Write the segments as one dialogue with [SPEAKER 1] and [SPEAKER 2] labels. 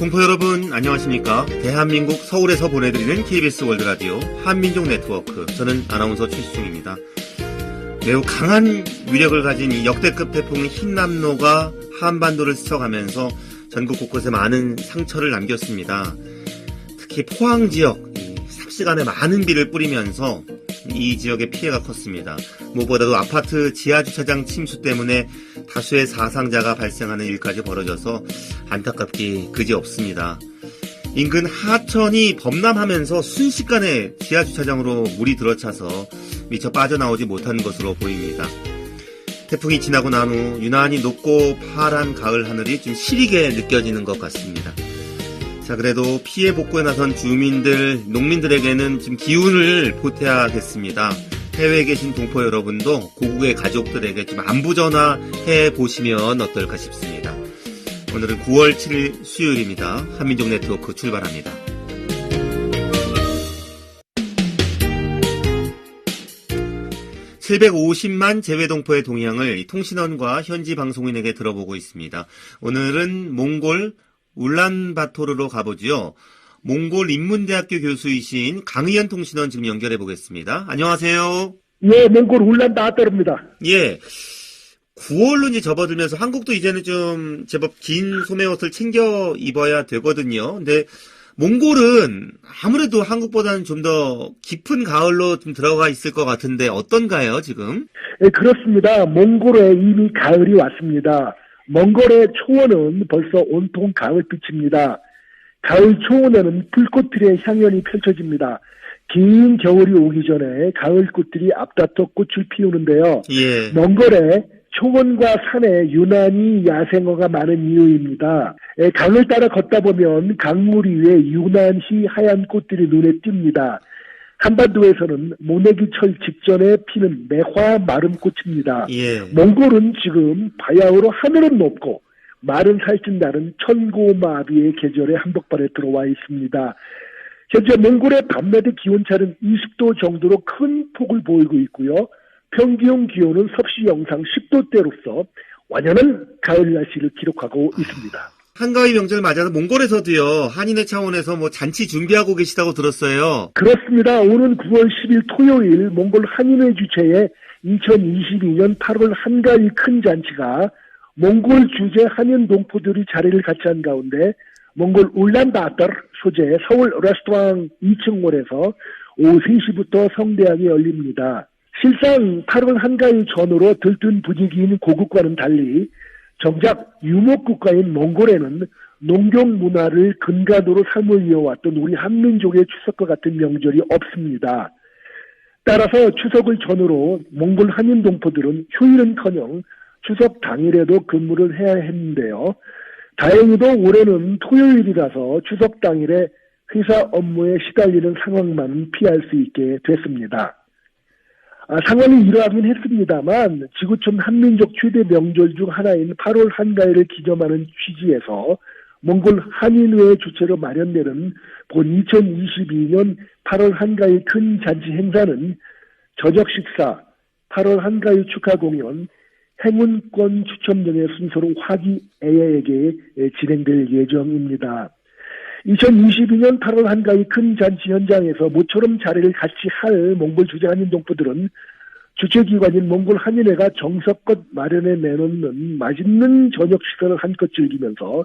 [SPEAKER 1] 동포 여러분 안녕하십니까? 대한민국 서울에서 보내드리는 KBS 월드라디오 한민족 네트워크, 저는 아나운서 최시중입니다. 매우 강한 위력을 가진 이 역대급 태풍 흰남노가 한반도를 스쳐가면서 전국 곳곳에 많은 상처를 남겼습니다. 특히 포항 지역 삽시간에 많은 비를 뿌리면서 이 지역의 피해가 컸습니다. 무엇보다도 아파트 지하주차장 침수 때문에 다수의 사상자가 발생하는 일까지 벌어져서 안타깝기 그지없습니다. 인근 하천이 범람하면서 순식간에 지하주차장으로 물이 들어차서 미처 빠져나오지 못한 것으로 보입니다. 태풍이 지나고 난 후 유난히 높고 파란 가을 하늘이 좀 시리게 느껴지는 것 같습니다. 자, 그래도 피해 복구에 나선 주민들, 농민들에게는 좀 기운을 보태야겠습니다. 해외에 계신 동포 여러분도 고국의 가족들에게 좀 안부 전화해 보시면 어떨까 싶습니다. 오늘은 9월 7일 수요일입니다. 한민족 네트워크 출발합니다. (750만) 재외동포의 동향을 통신원과 현지 방송인에게 들어보고 있습니다. 오늘은 몽골 울란바토르로 가보지요. 몽골 인문대학교 교수이신 강의연 통신원 지금 연결해 보겠습니다. 안녕하세요.
[SPEAKER 2] 예, 몽골 울란바토르입니다.
[SPEAKER 1] 예. 9월로 이제 접어들면서 한국도 이제는 좀 제법 긴 소매옷을 챙겨 입어야 되거든요. 근데 몽골은 아무래도 한국보다는 좀 더 깊은 가을로 좀 들어가 있을 것 같은데 어떤가요, 지금?
[SPEAKER 2] 예, 그렇습니다. 몽골에 이미 가을이 왔습니다. 몽골의 초원은 벌써 온통 가을빛입니다. 가을 초원에는 불꽃들의 향연이 펼쳐집니다. 긴 겨울이 오기 전에 가을꽃들이 앞다퉈 꽃을 피우는데요.
[SPEAKER 1] 예.
[SPEAKER 2] 몽골의 초원과 산에 유난히 야생어가 많은 이유입니다. 강을 따라 걷다 보면 강물 위에 유난히 하얀 꽃들이 눈에 띕니다. 한반도에서는 모내기철 직전에 피는 매화 마름꽃입니다.
[SPEAKER 1] 예.
[SPEAKER 2] 몽골은 지금 바야흐로 하늘은 높고 마른 살찐 날은 천고마비의 계절에 한복판에 들어와 있습니다. 현재 몽골의 밤낮의 기온차는 20도 정도로 큰 폭을 보이고 있고요. 평균 기온은 섭씨 영상 10도대로서 완연한 가을 날씨를 기록하고 있습니다.
[SPEAKER 1] 한가위 명절 맞아서 몽골에서도요, 한인회 차원에서 잔치 준비하고 계시다고 들었어요.
[SPEAKER 2] 그렇습니다. 오는 9월 10일 토요일 몽골 한인회 주최의 2022년 8월 한가위 큰 잔치가 몽골 주재 한인 동포들이 자리를 같이 한 가운데 몽골 울란바토르 소재 서울 레스토랑 2층홀에서 오후 3시부터 성대하게 열립니다. 실상 8월 한가위 전후로 들뜬 분위기인 고국과는 달리 정작 유목국가인 몽골에는 농경 문화를 근간으로 삶을 이어왔던 우리 한민족의 추석과 같은 명절이 없습니다. 따라서 추석을 전후로 몽골 한인 동포들은 휴일은커녕 추석 당일에도 근무를 해야 했는데요. 다행히도 올해는 토요일이라서 추석 당일에 회사 업무에 시달리는 상황만은 피할 수 있게 됐습니다. 상황이 이러하긴 했습니다만 지구촌 한민족 최대 명절 중 하나인 8월 한가위를 기념하는 취지에서 몽골 한인회 주최로 마련되는 본 2022년 8월 한가위 큰 잔치 행사는 저녁 식사, 8월 한가위 축하 공연, 행운권 추첨 등의 순서로 화기애애하게 진행될 예정입니다. 2022년 8월 한가위 큰 잔치 현장에서 모처럼 자리를 같이 할 몽골 주재 한인 동포들은 주최기관인 몽골 한인회가 정석껏 마련해 내놓는 맛있는 저녁 식사를 한껏 즐기면서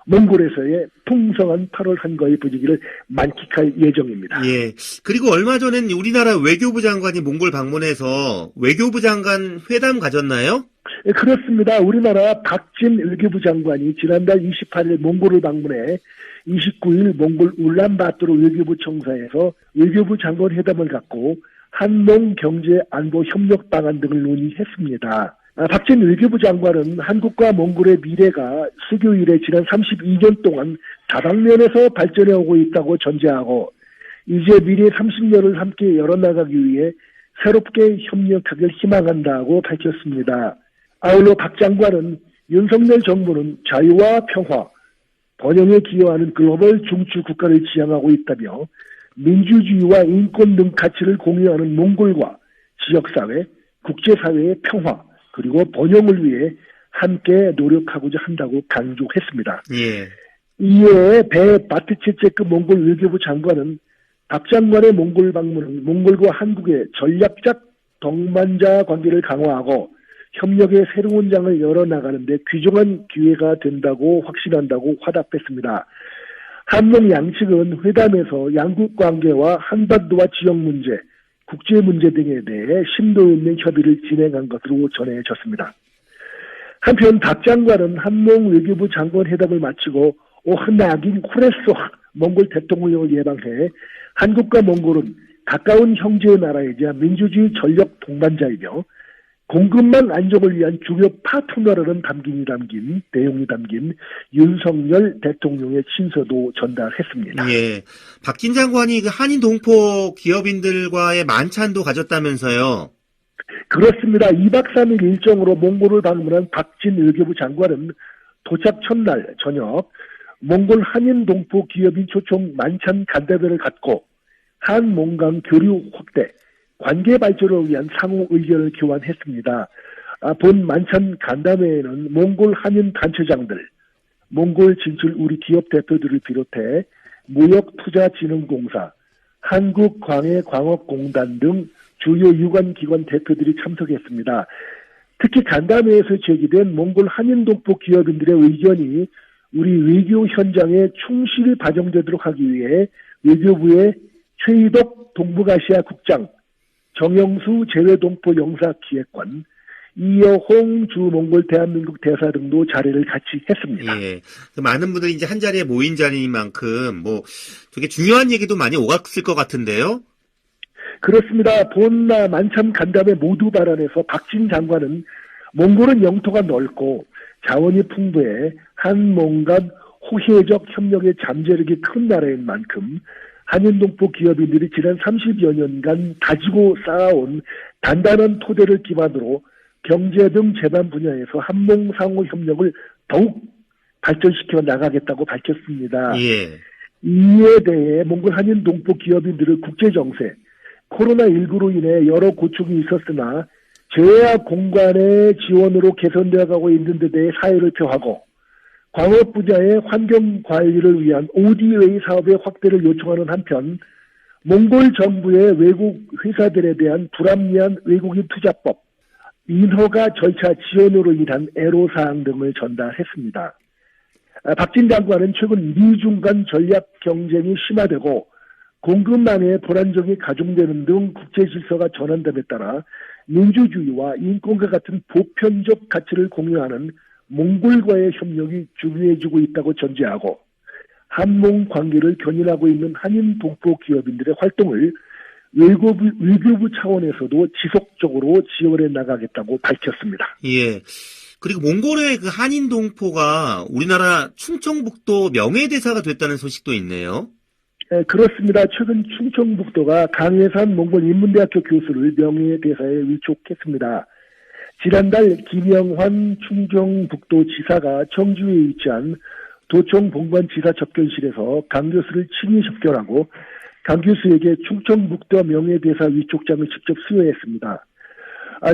[SPEAKER 2] 몽골에서의 풍성한 8월 한가위 분위기를 만끽할 예정입니다.
[SPEAKER 1] 예. 그리고 얼마 전엔 우리나라 외교부 장관이 몽골 방문해서 외교부 장관 회담 가졌나요?
[SPEAKER 2] 예, 그렇습니다. 우리나라 박진 외교부 장관이 지난달 28일 몽골을 방문해 29일 몽골 울란바토르 외교부 청사에서 외교부 장관 회담을 갖고 한농 경제 안보 협력 방안 등을 논의했습니다. 박진 외교부 장관은 한국과 몽골의 미래가 수교 이래 지난 32년 동안 다방면에서 발전해 오고 있다고 전제하고 이제 미래 30년을 함께 열어나가기 위해 새롭게 협력하길 희망한다고 밝혔습니다. 아울러 박 장관은 윤석열 정부는 자유와 평화, 번영에 기여하는 글로벌 중추 국가를 지향하고 있다며 민주주의와 인권 등 가치를 공유하는 몽골과 지역사회, 국제사회의 평화 그리고 번영을 위해 함께 노력하고자 한다고 강조했습니다.
[SPEAKER 1] 예.
[SPEAKER 2] 이에 배 바트체체크 몽골 외교부 장관은 박 장관의 몽골 방문은 몽골과 한국의 전략적 동반자 관계를 강화하고 협력의 새로운 장을 열어나가는 데 귀중한 기회가 된다고 확신한다고 화답했습니다. 한국 양측은 회담에서 양국 관계와 한반도와 지역 문제, 국제 문제 등에 대해 심도 있는 협의를 진행한 것으로 전해졌습니다. 한편 박 장관은 한몽 외교부 장관 회담을 마치고 오흐나긴 쿠레소 몽골 대통령을 예방해 한국과 몽골은 가까운 형제의 나라이자 민주주의 전력 동반자이며 공급망 안정을 위한 중요 파트너라는 내용이 담긴 윤석열 대통령의 친서도 전달했습니다.
[SPEAKER 1] 예. 박진 장관이 그 한인 동포 기업인들과의 만찬도 가졌다면서요?
[SPEAKER 2] 그렇습니다. 2박 3일 일정으로 몽골을 방문한 박진 외교부 장관은 도착 첫날 저녁 몽골 한인 동포 기업인 초청 만찬 간담회를 갖고 한몽간 교류 확대, 관계 발전을 위한 상호 의견을 교환했습니다. 본 만찬 간담회에는 몽골 한인 단체장들, 몽골 진출 우리 기업 대표들을 비롯해 무역투자진흥공사, 한국광해광업공단 등 주요 유관기관 대표들이 참석했습니다. 특히 간담회에서 제기된 몽골 한인 동포 기업인들의 의견이 우리 외교 현장에 충실히 반영되도록 하기 위해 외교부의 최희덕 동북아시아 국장, 정영수 재외동포 영사기획관, 이여홍 주몽골 대한민국 대사 등도 자리를 같이 했습니다.
[SPEAKER 1] 예. 많은 분들이 이제 한 자리에 모인 자리인 만큼 되게 중요한 얘기도 많이 오갔을 것 같은데요.
[SPEAKER 2] 그렇습니다. 본 만찬 간담회 모두 발언에서 박진 장관은 몽골은 영토가 넓고 자원이 풍부해 한몽 간 호혜적 협력의 잠재력이 큰 나라인 만큼 한인동포 기업인들이 지난 30여 년간 다지고 쌓아온 단단한 토대를 기반으로 경제 등 재반 분야에서 한몽 상호 협력을 더욱 발전시켜 나가겠다고 밝혔습니다.
[SPEAKER 1] 예.
[SPEAKER 2] 이에 대해 몽골 한인동포 기업인들의 국제정세, 코로나19로 인해 여러 고충이 있었으나 재해와 공간의 지원으로 개선되어 가고 있는 데 대해 사의를 표하고 광업 분야의 환경 관리를 위한 ODA 사업의 확대를 요청하는 한편 몽골 정부의 외국 회사들에 대한 불합리한 외국인 투자법, 인허가 절차 지연으로 인한 애로사항 등을 전달했습니다. 박진 장관은 최근 미중 간 전략 경쟁이 심화되고 공급망의 불안정이 가중되는 등 국제 질서가 전환됨에 따라 민주주의와 인권과 같은 보편적 가치를 공유하는 몽골과의 협력이 중요해지고 있다고 전제하고 한몽 관계를 견인하고 있는 한인 동포 기업인들의 활동을 외교부 차원에서도 지속적으로 지원해 나가겠다고 밝혔습니다.
[SPEAKER 1] 예. 그리고 몽골의 그 한인 동포가 우리나라 충청북도 명예대사가 됐다는 소식도 있네요.
[SPEAKER 2] 네, 그렇습니다. 최근 충청북도가 강해산 몽골 인문대학교 교수를 명예대사에 위촉했습니다. 지난달 김영환 충청북도 지사가 청주에 위치한 도청 본관지사 접견실에서 강 교수를 친히 접견하고 강 교수에게 충청북도 명예대사 위촉장을 직접 수여했습니다.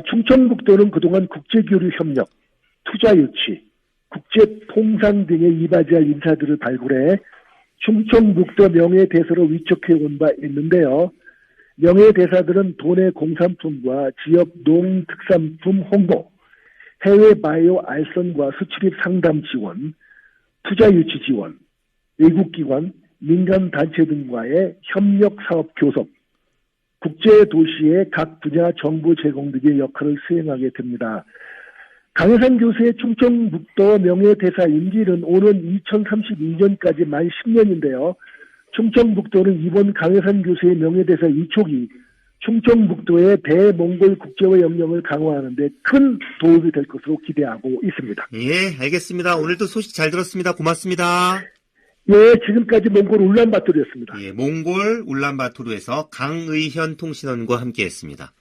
[SPEAKER 2] 충청북도는 그동안 국제교류 협력, 투자 유치, 국제통상 등에 이바지할 인사들을 발굴해 충청북도 명예대사로 위촉해 온 바 있는데요. 명예대사들은 도내 공산품과 지역 농특산품 홍보, 해외 바이오 알선과 수출입 상담 지원, 투자 유치 지원, 외국기관, 민간단체 등과의 협력 사업 교섭, 국제도시의 각 분야 정보 제공 등의 역할을 수행하게 됩니다. 강해산 교수의 충청북도 명예대사 임기는 오는 2032년까지 만 10년인데요. 충청북도는 이번 강해산 교수의 명예대사 위촉이 충청북도의 대몽골 국제화 역량을 강화하는 데 큰 도움이 될 것으로 기대하고 있습니다.
[SPEAKER 1] 예, 알겠습니다. 오늘도 소식 잘 들었습니다. 고맙습니다.
[SPEAKER 2] 예, 지금까지 몽골 울란바토르였습니다.
[SPEAKER 1] 예, 몽골 울란바토르에서 강의현 통신원과 함께했습니다.